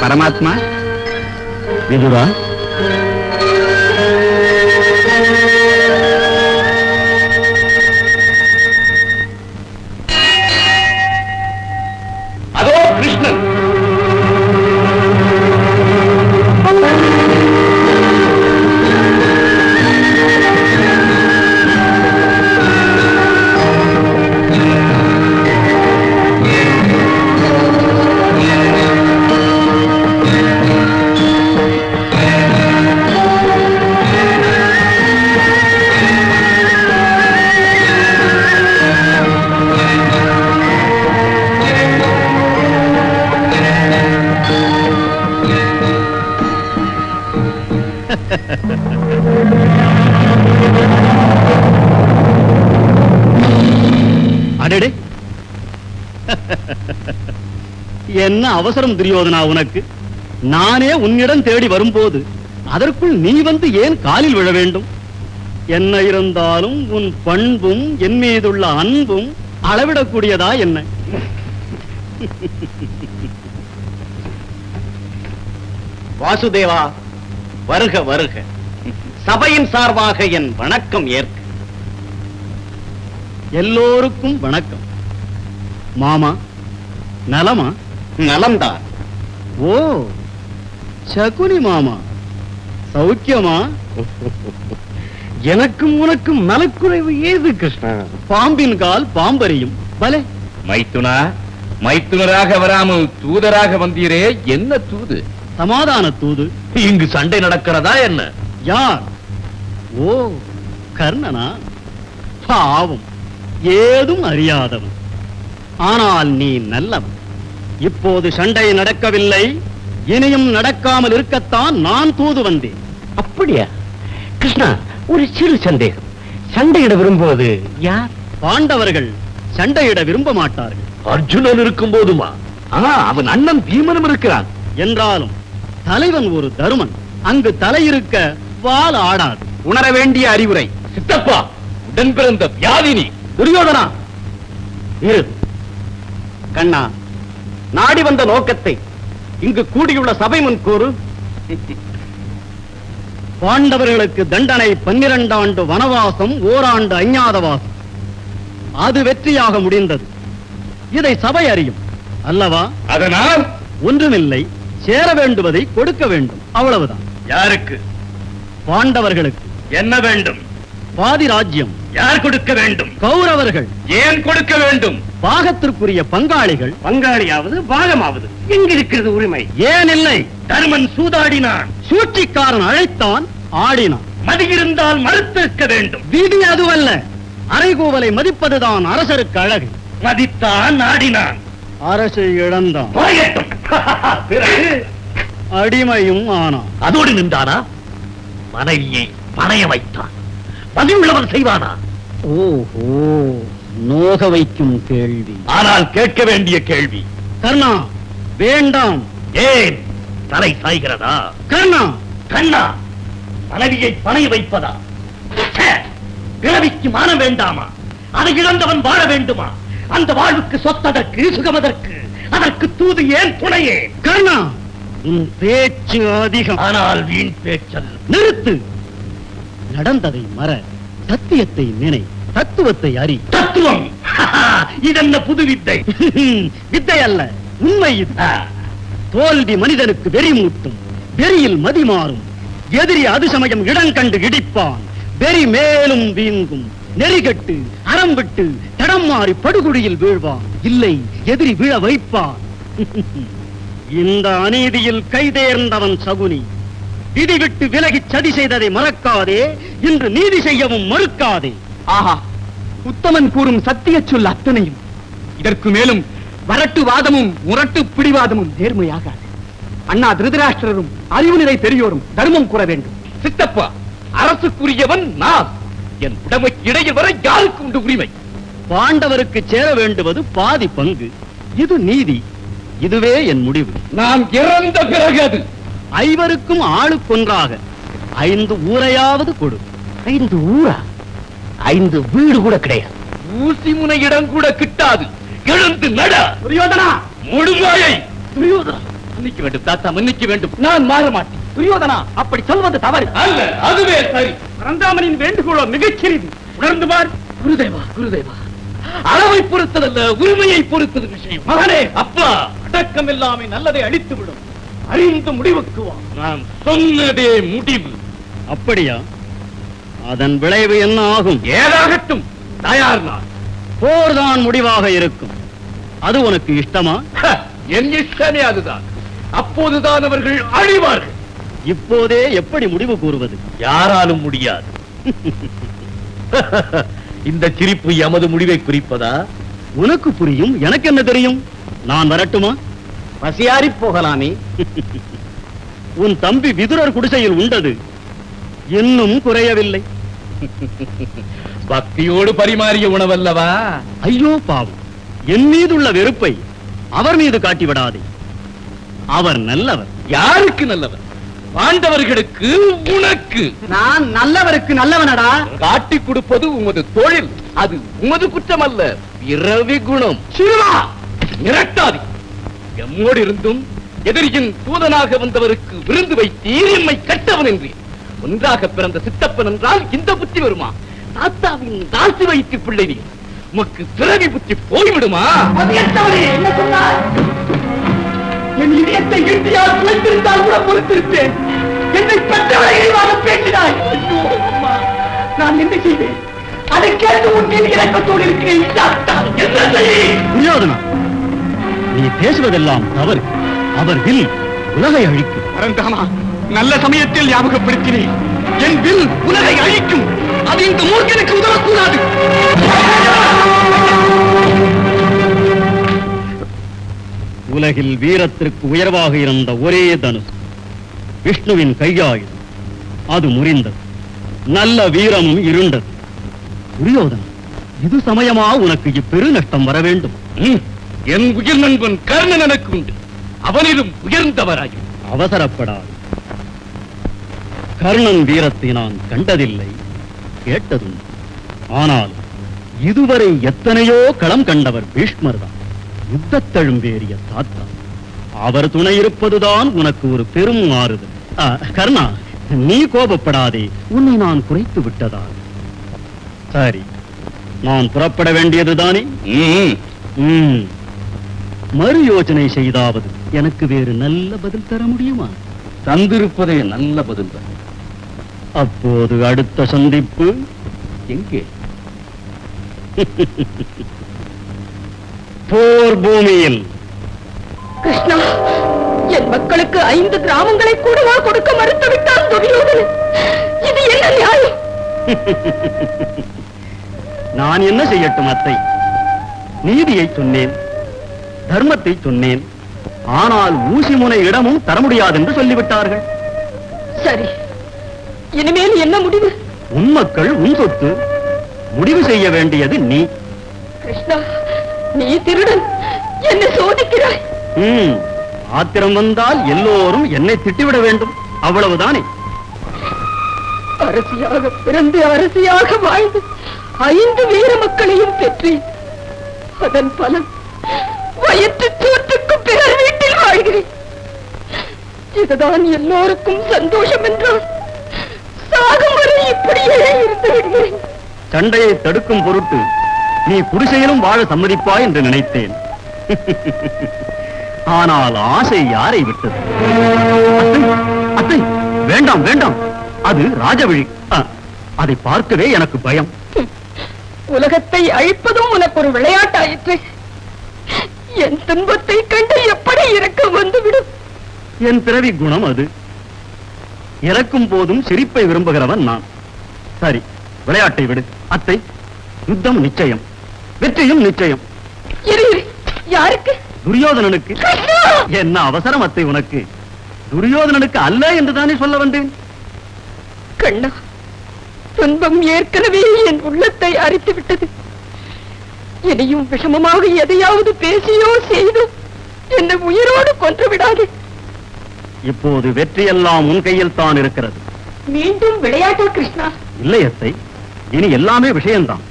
பரமாத்மா விதுரா, அதோ கிருஷ்ணன். அடடே, என்ன அவசரம் துரியோதனா உனக்கு? நானே உன்னிடம் தேடி வரும்போது அதற்குள் நீ வந்து ஏன் காலில் விழ வேண்டும்? என்ன இருந்தாலும் உன் பண்பும் என் மீதுள்ள அன்பும் அளவிடக்கூடியதா என்ன? வாசுதேவா, வருக வருக. சபையின் சார்பாக என் வணக்கம் ஏற்க. எல்லோருக்கும் வணக்கம். மாமா நலமா? நலம்தான். ஓ, சகுனி மாமா சௌக்கியமா? எனக்கும் உனக்கும் நலக்குறைவு ஏது கிருஷ்ணா? பாம்பின் கால் பாம்பறியும். பலே மைத்துனா, மைத்துனராக வராமல் தூதராக வந்தீரே, என்ன தூது? சமாதான தூது. இங்கு சண்டை நடக்கிறதா என்ன? யார்? ஓ, கர்ணனா? பாவம், ஏதும் அறியாதவன். ஆனால் நீ நல்லவன். இப்போது சண்டை நடக்கவில்லை, இனியும் நடக்காமல் இருக்கத்தான் நான் தூது வந்தேன். அப்படியா கிருஷ்ணா? ஒரு சிறு சந்தேகம். சண்டையிட விரும்புவது யார்? பாண்டவர்கள் சண்டையிட விரும்ப மாட்டார்கள். அர்ஜுனன் இருக்கும் போதுமா? அவன் அண்ணன் பீமனும் இருக்கிறான். என்றாலும் தலைவன் ஒரு தருமன். அங்கு தலையிருக்க வால் ஆடாது. உணர வேண்டிய அறிவுரை. சித்தப்பா, உடன் பிறந்த வியாதினி. துரியோதனா, இரு. கண்ணா, நாடி வந்த நோக்கத்தை இங்கு கூடியுள்ள சபை முன் கூறு. பாண்டவர்களுக்கு தண்டனை 12 ஆண்டு வனவாசம், ஓராண்டு அஞ்ஞாதவாசம். அது வெற்றியாக முடிந்தது. இதை சபை அறியும் அல்லவா? அதனால் ஒன்றுமில்லை, சேர வேண்டுவதை கொடுக்க வேண்டும், அவ்வளவுதான். யாருக்கு? பாண்டவர்களுக்கு. என்ன வேண்டும்? பாதி ராஜ்யம். யார் கொடுக்க வேண்டும்? கௌரவர்கள். ஏன் கொடுக்க வேண்டும்? பாகத்திற்குரிய பங்காளிகள். பங்காளியாவது பாகமாவது எங்கிருக்கிறது உரிமை? ஏன் இல்லை? தருமன் சூதாடினான், சூழ்ச்சிக்காரன் அழைத்தான், ஆடினான். மதி இருந்தால் மறுத்திருக்க வேண்டும். விதி அதுவல்ல, அறைகூவலை மதிப்பதுதான் அரசருக்கு அழகு. மதித்தான், ஆடினான், அரசை இழந்தான். பிறகு அடிமையும் ஆனான். அதோடு நின்றானா? மனைவியை பணைய வைத்தான். பதிவுள்ளவன் செய்வானா? ஓஹோ, நோக வைக்கும் கேள்வி. ஆனால் கேட்க வேண்டிய கேள்வி. கர்ணா, வேண்டாம். ஏன்? தலை சாய்கிறதா? கர்ணா, கண்ணா, மனைவியை பணைய வைப்பதா? பிறவிக்கு மானம் வேண்டாமா? அதை இழந்தவன் வாழ வேண்டுமா? அந்த வாழ்வுக்கு சொத்ததற்கு, சுகமதற்கு, அதற்கு தூது ஏன், துணையே? கர்ணா, உன் பேச்சு அதிகம். ஆனால் வீண் பேச்சல். நிறுத்து. நடந்ததை மற, சத்தியத்தை நினை, தத்துவத்தை அறி. தத்துவம் இதென்ன புது வித்தை? வித்தை அல்ல, உண்மை இது. தோல்வி மனிதனுக்கு வெறி மூட்டும், வெறியில் மதி மாறும். எதிரி அது சமயம் இடம் கண்டு இடிப்பான். வெறி மேலும் வீங்கும். நெறிகட்டு அறம் விட்டு தடம் மாறி படுகுழியில் வீழ்வான். இல்லை, எதிரி விழ வைப்பான். இந்த அநீதியில் கைதேர்ந்தவன் சகுனி. விதி விட்டு விலகி சதி செய்ததை மறக்காதே, இன்று நீதி செய்யவும் மறுக்காதே. ஆஹா, உத்தமன் கூறும் சத்திய சொல் அத்தனையும் இதற்கு மேலும் வரட்டு வாதமும் முரட்டு பிடிவாதமும் நேர்மையாக. அண்ணா திருதராஷ்டிரரும் அறிவுநிலை பெரியோரும் தர்மம் கூற வேண்டும். சித்தப்பா, அரசுக்குரியவன் நான். என் உடமைக்கு இடையில் வர யாருக்கு உண்டு உரிமை? பாண்டவருக்கு சேர வேண்டுவது பாதி பங்கு. இது நீதி. இதுவே என் முடிவு. நான் இறந்த பிறகு அது. ஐவருக்கும் ஆளுக்கொன்றாக 5 ஊரையாவது கொடு. 5 ஊரா? 5 வீடு கூட கிடையாது. ஊசி முனை இடம் கூட கிட்டாது. எழுந்து நட. துரியோதனா! முழுங்காயை! துரியோதனா! மன்னிக்க வேண்டும் தாத்தா, மன்னிக்க வேண்டும். நான் மாற மாட்டேன். துரியோதனா, அப்படி சொல்வது தவறு. அல்ல, அதுவே சரி. பரந்தாமனின் வேண்டுகோளோ மிகச்சிறிது. உணர்ந்து பார். குருதேவா, குருதேவா, அளவை பொறுத்ததல்ல, உரிமையை பொறுத்தது விஷயம். மகனே, அப்பா, அடக்கம் இல்லாமை நல்லதை அழித்து விடும். அறிந்து முடிவுக்கு வா. நான் சொன்னதே முடிவு. அப்படியா? அதன் விளைவு என்ன ஆகும்? ஏதாகட்டும், தயார் நான். போர்தான் முடிவாக இருக்கும். அது உனக்கு இஷ்டமா? என் இஷ்டமே அதுதான். அப்போதுதான் அவர்கள் அழிவார்கள். இப்போதே எப்படி முடிவு கூறுவது? யாராலும் முடியாது. இந்த சிரிப்பு எமது முடிவை குறிப்பதா? உனக்கு புரியும், எனக்கு என்ன தெரியும்? நான் வரட்டுமா? பசியாரி போகலாமே. உன் தம்பி விதுரர் குடிசையில் உண்டது இன்னும் குறையவில்லை. பக்தியோடு பரிமாறிய உணவல்லவா? ஐயோ பாவம், என் மீதுள்ள வெறுப்பை அவர் மீது காட்டி விடாதே. அவர் நல்லவர். யாருக்கு நல்லவர்? பாண்டவர்களுக்கு, உனக்கு. நான் நல்லவருக்கு நல்லவனடா. காட்டி கொடுப்பது உமது தொழில். அது உமது குற்றம் அல்ல, பிறவி குணம். சிறுவா, மிரட்டாதி. எம்மோடு இருந்தும் எதிரியின் தூதனாக வந்தவருக்கு விருந்து வைத்தீர், எம்மை கட்டவன் என்றேன். ஒன்றாக பிறந்த சித்தப்பன் என்றால் இந்த புத்தி வருமா? தாத்தாவின் தாசி வைத்து பிள்ளை நீ. உமக்கு பிறவி புத்தி போய்விடுமா? என்ன சொன்னார்? என் இதயத்தை இந்தியால் குலைத்திருந்தால் கூட பொறுத்திருப்பேன். என்னை பெற்றவரை இழிவாக பேசினாய். ஐயோ, அம்மா, நான் என்ன செய்வேன்? அதை கேட்டு உன் மீது இறக்கத்தோடு இருக்கிறேன். என்ன செய்ய? துரியோதனா, நீ பேசுவதெல்லாம் தவறு. அவர் வில் உலகை அழிக்கும். பரந்தாமா, நல்ல சமயத்தில் ஞாபகப்படுத்தினேன். என் வில் உலகை அழிக்கும். அது இந்த மூர்க்கனுக்கு உதவக்கூடாது. உலகில் வீரத்திற்கு உயர்வாக இருந்த ஒரே தனுஷ் விஷ்ணுவின் கையாயுதம். அது முறிந்தது. நல்ல வீரமும் இருண்டது. துரியோதனா, இது சமயமா உனக்கு இப்பெரு நஷ்டம் வர வேண்டும்? என் உயிர் நண்பன் கர்ணன் எனக்கு உண்டு. அவனிலும் உயர்ந்தவராயும். அவசரப்படாது. கர்ணன் வீரத்தை நான் கண்டதில்லை, கேட்டதும். ஆனால் இதுவரை எத்தனையோ களம் கண்டவர் பீஷ்மர் தான். யுத்தத்தழும்பேறிய தாத்தா. அவர் துணை இருப்பதுதான் உனக்கு ஒரு பெரும் ஆறுதல். கர்ணா, நீ கோபப்படாதே. உன்னை நான் குறைத்து விட்டதா? சரி, நான் புறப்பட வேண்டியதுதானே? மறு யோசனை செய்தாவது எனக்கு வேறு நல்ல பதில் தர முடியுமா? தந்திருப்பதே நல்ல பதில் தான். அப்போது அடுத்த சந்திப்பு எங்கே? போர் பூமியில். கிருஷ்ணா, என் மக்களுக்கு 5 கிராமங்களை கூடவா கொடுக்க மறுத்து விட்டான் துரியோதனன். இது என்ன நியாயம்? நான் என்ன செய்யட்டும் அத்தை? நீதியை சொன்னேன், தர்மத்தை சொன்னேன். ஆனால் ஊசி முனை இடமும் தர முடியாது என்று சொல்லிவிட்டார்கள். சரி, இனிமேல் என்ன முடிவு? உன் மக்கள் உன் சொத்து. முடிவு செய்ய வேண்டியது நீ. கிருஷ்ணா, நீ திருடன், என்னை சோதிக்கிறாய். ஆத்திரம் வந்தால் எல்லோரும் என்னை திட்டிவிட வேண்டும், அவ்வளவுதானே? அரசியாக பிறந்து அரசியாக வாழ்ந்து 5 வீர மக்களையும் பெற்றேன். அதன் பலன் வயிற்று சோற்றுக்கு பிறர் வீட்டில் வாழ்கிறேன். இதுதான் எல்லோருக்கும் சந்தோஷம் என்றால் சாகும் வரை இப்படியே இருந்து விடுகிறேன். சண்டையை தடுக்கும் பொருட்டு நீ குடிசையிலும் வாழ சம்மதிப்பாய் என்று நினைத்தேன். ஆனால் ஆசை யாரை விட்டது? அத்தை, வேண்டாம் வேண்டாம், அது ராஜவழி. அதை பார்க்கவே எனக்கு பயம். உலகத்தை அழிப்பதும் உனக்கு ஒரு விளையாட்டாயிற்று. என் துன்பத்தை கண்டு எப்படி இரக்கம் வந்துவிடும்? என் பிறவி குணம் அது. இறக்கும் போதும் சிரிப்பை விரும்புகிறவன் நான். சரி, விளையாட்டை விடு அத்தை. யுத்தம் நிச்சயம், வெற்றியும் நிச்சயம். யாருக்கு? துரியோதனனுக்கு. என்ன அவசரம் அத்தை உனக்கு? துரியோதனனுக்கு அல்ல என்றுதானே சொல்ல வந்தேன். கண்ணா, துன்பம் ஏற்கனவே என் உள்ளத்தை அரித்து விட்டது. இனியும் விஷமமாக எதையாவது பேசியோ செய்தோ என்னை உயிரோடு கொன்று விடாது. இப்போது வெற்றியெல்லாம் உன் கையில் தான் இருக்கிறது. மீண்டும் விளையாட்டா கிருஷ்ணா? இல்லை அத்தை, இனி எல்லாமே விஷயம்தான்.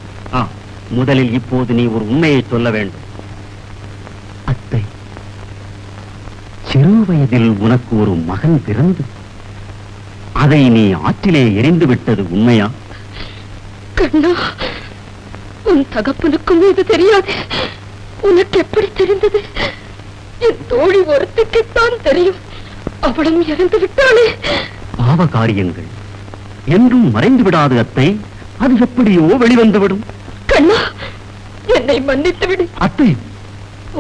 முதலில் இப்போது நீ ஒரு உண்மையை சொல்ல வேண்டும். அத்தை, சிறு வயதில் உனக்கு ஒரு மகன் பிறந்து அதை நீ ஆற்றிலே எரிந்து விட்டது உண்மையா? கண்ணா, உன் தகப்பனுக்கும் இது தெரியாது. உனக்கு எப்படி தெரிந்தது? என் தோழி ஒருத்திக்குத்தான் தெரியும். அவளும் இறந்து விட்டாளே. பாவ காரியங்கள் என்றும் மறைந்து விடாது அத்தை, அது எப்படியோ வெளிவந்துவிடும். கண்ணா, என்னை மன்னித்து விடு. அத்தை,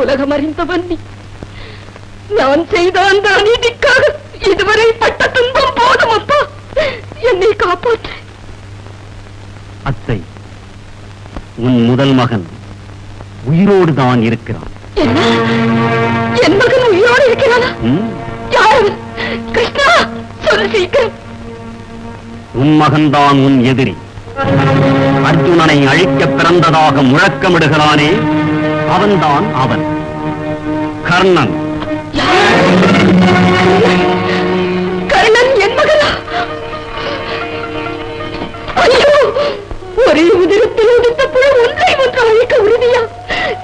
உலகம் அறிந்தவன் நீ. நான் செய்த அந்த அநீதிக்காக இதுவரை பட்ட துன்பம் போதும். அப்பா, என்னை காப்பாற்று. அத்தை, உன் முதல் மகன் உயிரோடு தான் இருக்கிறான். என்ன? என் மகன் உயிரோடு இருக்கிறானா? யார் அவன்? கிருஷ்ணா, சொல்லு சீக்கிரம். உன் மகன்தான் உன் எதிரி. அர்ஜுனனை அழிக்க பிறந்ததாக முழக்கமிடுகிறானே, அவன்தான் அவன், கர்ணன். கர்ணன் என் மகனா? ஐயோ, ஒரே உதிரத்தில் உதித்த புழு ஒன்றை ஒன்று அழிக்க உறுதியா?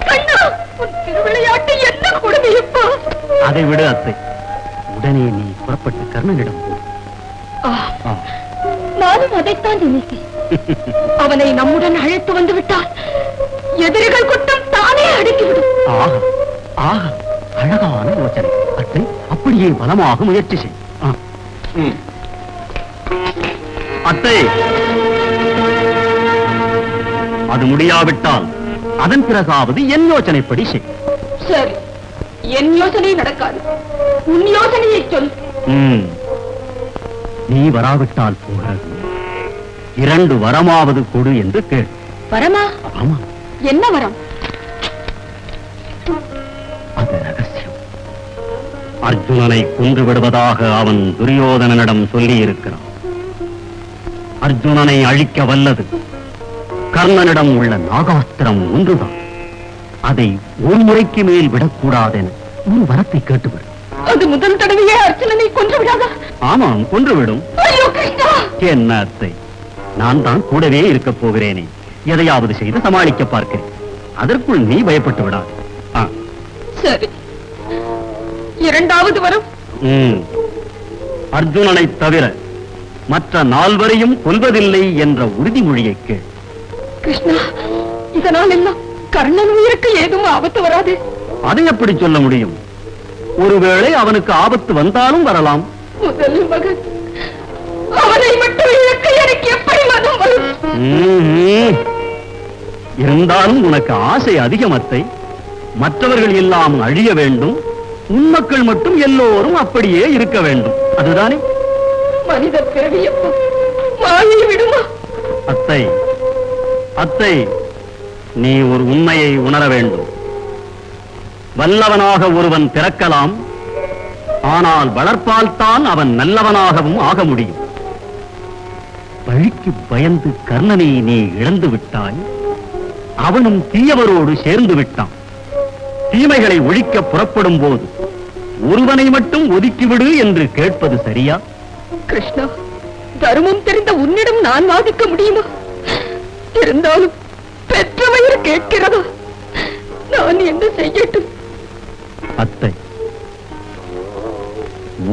கண்ணா, உன் திருவிளையாட்டு என்ன கொடுமையப்பா. அதை விடு அத்தை, உடனே நீ புறப்பட்டு கர்ணனிடம் போ. நானும் அதைத்தான் நினைத்தேன். அவனை நம்முடன் அழைத்து வந்து விட்டால் எதிரிகள் கூட்டம் தானே அடக்கிவிடும். ஆஹா ஆஹா, அழகான யோசனை அத்தை. அப்படியே பலமாக முயற்சி செய். அத்தை, அது முடியாவிட்டால் அதன் பிறகாவது என் யோசனைப்படி செய். சரி, என் யோசனை நடக்காது. உன் யோசனையை சொல். நீ வராவிட்டால் போகிறது 2 வரமாவது கொடு என்று கேள். வரமா? ஆமா. என்ன வரம்? அது ரகசியம். அர்ஜுனனை கொன்று விடுவதாக அவன் துரியோதனனிடம் சொல்லி இருக்கிறான். அர்ஜுனனை அழிக்க வல்லது கர்ணனிடம் உள்ள நாகாஸ்திரம் ஒன்றுதான். அதை ஒரு முறைக்கு மேல் விடக்கூடாதென ஒரு வரத்தை கேட்டுவிடு. அது முதல் தடவையே அர்ஜுனனை கொன்று விடாதா? ஆமாம், கொன்றுவிடும். ஐயோ கிருஷ்ணா! என்ன அத்தை, நான் தான் கூடவே இருக்க போகிறேனே. எதையாவது செய்து சமாளிக்க பார்க்கிறேன். அதற்குள் நீ பயப்பட்டு விடாது. சரி, 2வது வரம். அர்ஜுனனை தவிர மற்ற 4வரையும் கொல்வதில்லை என்ற உறுதிமொழியை கேள். கிருஷ்ணா, இதனால் எல்லாம் கர்ணன் உயிருக்கு ஏதும் ஆபத்து வராது. அதை எப்படி சொல்ல முடியும்? ஒருவேளை அவனுக்கு ஆபத்து வந்தாலும் வரலாம். முதல் மகன், அவனை மட்டும் இழக்க எனக்கு எப்படி மனம் வரும்? இருந்தாலும் உனக்கு ஆசை அதிகம் அத்தை. மற்றவர்கள் எல்லாம் அழிய வேண்டும், உன் மக்கள் மட்டும் எல்லோரும் அப்படியே இருக்க வேண்டும். அதுதானே? மனித பிறவி எப்போ மாயை விடுமா? அத்தை, அத்தை, நீ ஒரு உண்மையை உணர வேண்டும். வல்லவனாக ஒருவன் பிறக்கலாம், ஆனால் வளர்ப்பால் தான் அவன் நல்லவனாகவும் ஆக முடியும். பழிக்கு பயந்து கர்ணனை நீ இழந்து விட்டாய், அவனும் தீயவரோடு சேர்ந்து விட்டான். தீமைகளை ஒழிக்க புறப்படும் போது ஒருவனை மட்டும் ஒதுக்கிவிடு என்று கேட்பது சரியா? கிருஷ்ணா, தர்மம் தெரிந்த உன்னிடம் நான் வாதிக்க முடியுமா? இருந்தாலும் பெற்ற வயிறு கேட்கிறதா? நான் என்ன செய்யட்டும்? அத்தை,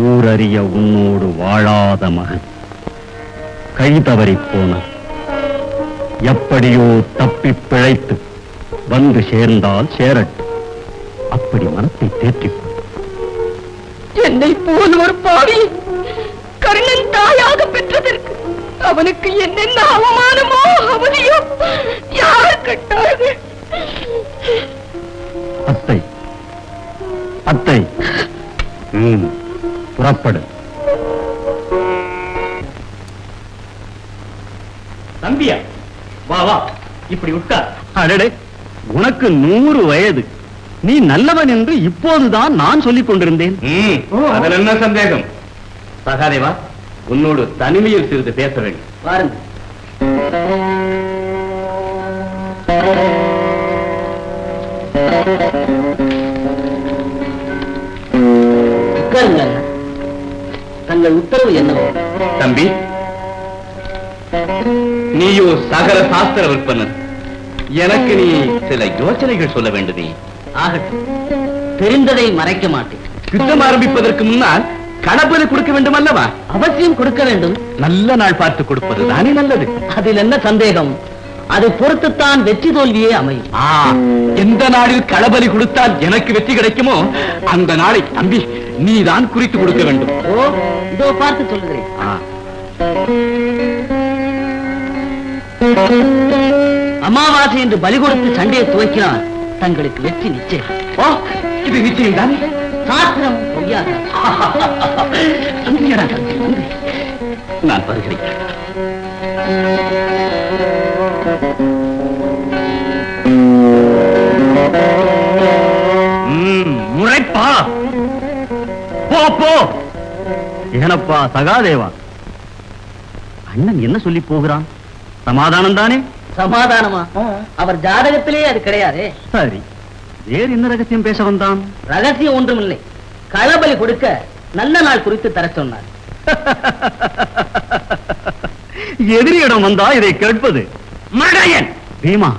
ஊரறிய உன்னோடு வாழாத மகன் கை தவறி போன, எப்படியோ தப்பி பிழைத்து வந்து சேர்ந்தால் சேரட்டும். அப்படி மனத்தை தேற்றிக் கொள். என்னை போல் ஒரு பாவி கர்ணன் தாயாக பெற்றதற்கு அவனுக்கு என்னென்ன அவமானமோ அவதியோ யார் கட்டார்கள்? அத்தை, அத்தை, புறப்படு. தம்பியா, வா வா, இப்படி உட்கார். அடடே, உனக்கு 100 வயது. நீ நல்லவன் என்று இப்போதுதான் நான் சொல்லிக் கொண்டிருந்தேன். அதில் என்ன சந்தேகம்? சகாதேவா, உன்னோடு தனிமையில் சிறிது பேச வேண்டும். வாருங்கள். தங்கள் உத்தரவு என்னவோ? தம்பி, சகல சாஸ்திர விற்பனர், எனக்கு நீ சில யோசனைகள் சொல்ல வேண்டுமே. ஆகட்டும், தெரிந்ததை மறைக்க மாட்டேன். யுத்தம் ஆரம்பிப்பதற்கு முன்னால் களப்பலி கொடுக்க வேண்டும் அல்லவா? அவசியம் கொடுக்க வேண்டும். நல்ல நாள் பார்த்து கொடுப்பது தானே நல்லது. அதில் என்ன சந்தேகம்? அதை பொறுத்துத்தான் வெற்றி தோல்வியே அமையும். எந்த நாளில் களபலி கொடுத்தால் எனக்கு வெற்றி கிடைக்குமோ அந்த நாளை தம்பி நீதான் குறித்து கொடுக்க வேண்டும். ஓ, இதோ பார்த்து சொல்லுகிறேன். அமாவாசை என்று பலி கொடுத்து சண்டையை துவக்கினால் தங்களுக்கு வெற்றி நிச்சயம். ஓ, இது நிச்சயம் தானே? சாஸ்திரம் பொய்யாக. நான் வருகிறேன். முறைப்பா போ போ. ஏனப்பா சகாதேவா, அண்ணன் என்ன சொல்லி போகிறான்? சமாதானம் தானே? சமாதானமா? அவர் ஜாதகத்திலே அது கிடையாது. சரி, வேறு என்ன ரகசியம் பேச வந்தான்? ரகசியம் ஒன்றுமில்லை. களபலி கொடுக்க நல்ல நாள் குறித்து தர சொன்னார். எதிரியிடம் வந்தா இதை கேட்பது மடையன். பீமா,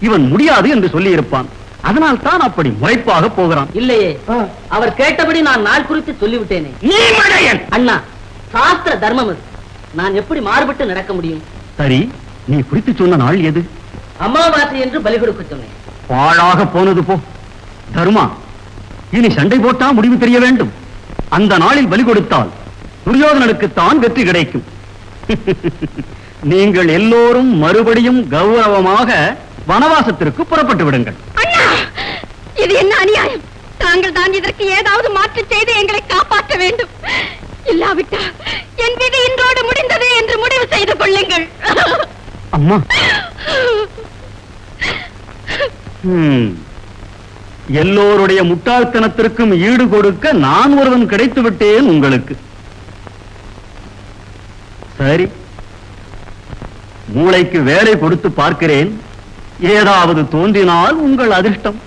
இவன் முடியாது என்று சொல்லி இருப்பான். அதனால் தான் அப்படி முறைப்பாக போகிறான். இல்லையே, அவர் கேட்டபடி நான் நாள் குறித்து சொல்லிவிட்டேனே. நீ மடையன். அண்ணா, சாஸ்திர தர்மம் அது. நான் எப்படி மாறுபட்டு நடக்க முடியும்? சரி, நீ குறித்து சொன்ன நாள் எது? அமாவாசை என்று பலி கொடுக்க சொன்னேன். பாழாக போனது போ. தர்மா, இனி சண்டை போட்டா முடிவு தெரிய வேண்டும். அந்த நாளில் பலி கொடுத்தால் துரியோதனனுக்குத்தான் வெற்றி கிடைக்கும். நீங்கள் எல்லோரும் மறுபடியும் கௌரவமாக வனவாசத்திற்கு புறப்பட்டு விடுங்கள். அண்ணா, இது என்ன அநியாயம்? தாங்கள் தான் இதற்கு ஏதாவது மாற்று செய்து எங்களை காப்பாற்ற வேண்டும். இல்லாவிட்டால் என் விதி இன்றோடு முடிந்தது என்று முடிவு செய்து கொள்ளுங்கள். அம்மா, எல்லோருடைய முட்டாள்தனத்திற்கும் ஈடு கொடுக்க நான் ஒருவன் கிடைத்து விட்டேன் உங்களுக்கு. சரி, மூளைக்கு வேலை கொடுத்து பார்க்கிறேன். ஏதாவது தோன்றினால் உங்கள் அதிர்ஷ்டம்.